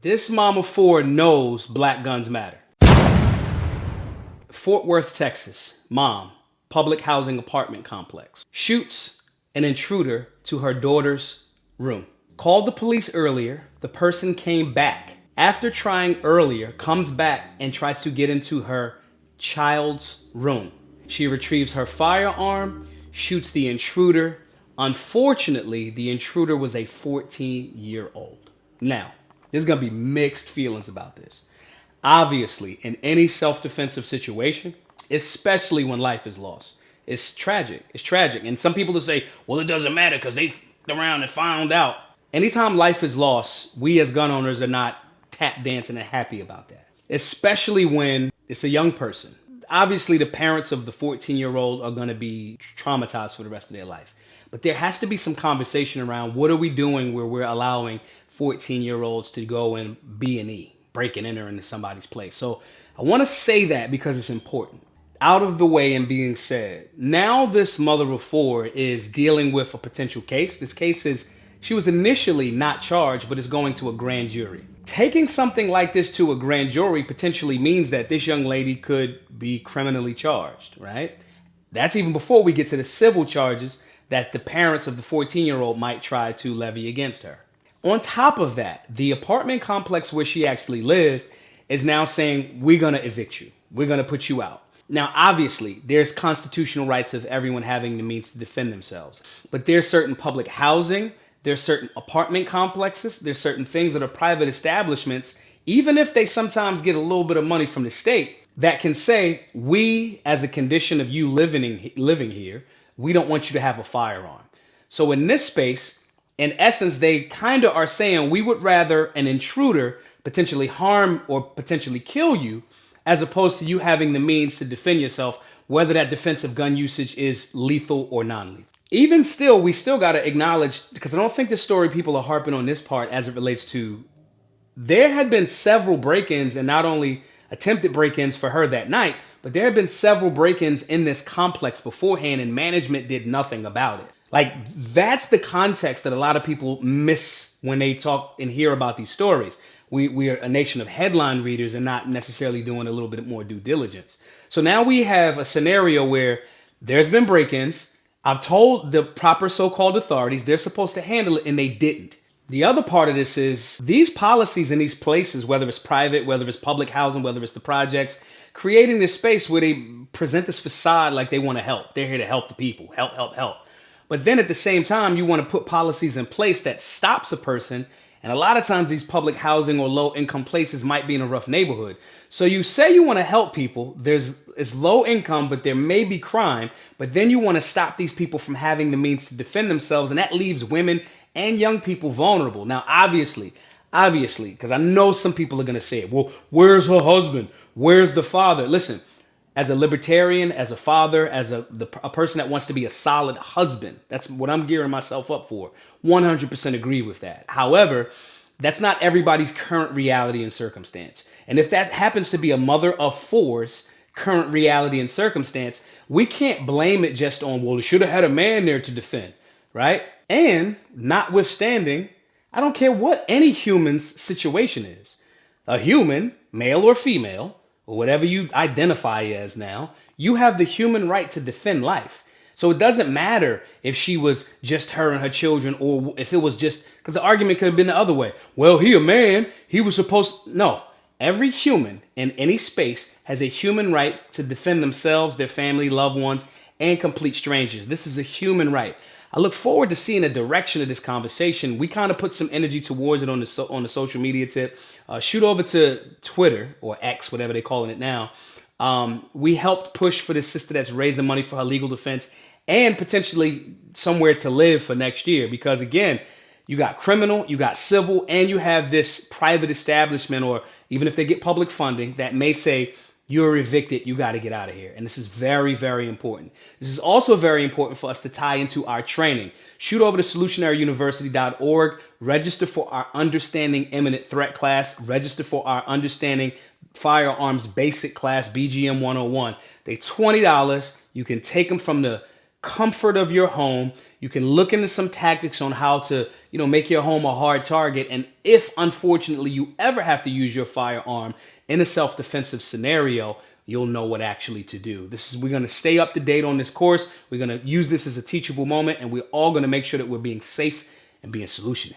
This mom of four knows black guns matter. Fort Worth, Texas. Mom, public housing apartment complex. Shoots an intruder to her daughter's room. Called the police earlier. The person came back. After trying earlier, comes back and tries to get into her child's room. She retrieves her firearm, shoots the intruder. Unfortunately, the intruder was a 14-year-old. Now, there's going to be mixed feelings about this. Obviously, in any self-defensive situation, especially when life is lost, it's tragic. It's tragic. And some people will say, well, it doesn't matter because they f***ed around and found out. Anytime life is lost, we as gun owners are not tap dancing and happy about that. Especially when it's a young person. Obviously, the parents of the 14-year-old are going to be traumatized for the rest of their life. But there has to be some conversation around what are we doing where we're allowing 14-year-olds to go and B&E, break and enter into somebody's place. So I want to say that because it's important. Out of the way and being said, now this mother of four is dealing with a potential case. This case is, she was initially not charged, but is going to a grand jury. Taking something like this to a grand jury potentially means that this young lady could be criminally charged, right? That's even before we get to the civil charges that the parents of the 14-year-old might try to levy against her. On top of that, the apartment complex where she actually lived is now saying, we're going to evict you. We're going to put you out. Now, obviously, there's constitutional rights of everyone having the means to defend themselves. But there's certain public housing, there's certain apartment complexes, there's certain things that are private establishments, even if they sometimes get a little bit of money from the state, that can say, we, as a condition of you living here, we don't want you to have a firearm. So in this space, in essence, they kind of are saying we would rather an intruder potentially harm or potentially kill you as opposed to you having the means to defend yourself, whether that defensive gun usage is lethal or non-lethal. Even still, we still got to acknowledge, because I don't think this story people are harping on this part as it relates to, there had been several break-ins and not only attempted break-ins for her that night, but there had been several break-ins in this complex beforehand and management did nothing about it. Like, that's the context that a lot of people miss when they talk and hear about these stories. We are a nation of headline readers and not necessarily doing a little bit more due diligence. So now we have a scenario where there's been break-ins. I've told the proper so-called authorities they're supposed to handle it and they didn't. The other part of this is these policies in these places, whether it's private, whether it's public housing, whether it's the projects, creating this space where they present this facade like they want to help. They're here to help the people. Help, help, help. But then at the same time, you want to put policies in place that stops a person. And a lot of times these public housing or low income places might be in a rough neighborhood. So you say you want to help people. It's low income, but there may be crime. But then you want to stop these people from having the means to defend themselves. And that leaves women and young people vulnerable. Now, obviously, because I know some people are going to say it. Well, where's her husband? Where's the father? Listen. As a libertarian, as a father, as a person that wants to be a solid husband, that's what I'm gearing myself up for. 100% agree with that. However, that's not everybody's current reality and circumstance. And if that happens to be a mother of four's current reality and circumstance, we can't blame it just on, well, it should have had a man there to defend, right? And notwithstanding, I don't care what any human's situation is. A human, male or female, or whatever you identify as now, you have the human right to defend life. So it doesn't matter if she was just her and her children, or if it was just, because the argument could have been the other way. Well, he a man, he was supposed, no. Every human in any space has a human right to defend themselves, their family, loved ones, and complete strangers. This is a human right. I look forward to seeing the direction of this conversation. We kind of put some energy towards it on the social media tip. Shoot over to Twitter or X, whatever they're calling it now. We helped push for this sister that's raising money for her legal defense and potentially somewhere to live for next year. Because again, you got criminal, you got civil, and you have this private establishment, or even if they get public funding, that may say, you're evicted, you got to get out of here. And this is very, very important. This is also very important for us to tie into our training. Shoot over to solutionaryuniversity.org, register for our Understanding Imminent Threat class, register for our Understanding Firearms Basic class, BGM 101. They're $20. You can take them from the comfort of your home. You can look into some tactics on how to, make your home a hard target. And if unfortunately you ever have to use your firearm in a self-defensive scenario, you'll know what actually to do. We're going to stay up to date on this course. We're going to use this as a teachable moment, and we're all going to make sure that we're being safe and being solutionary.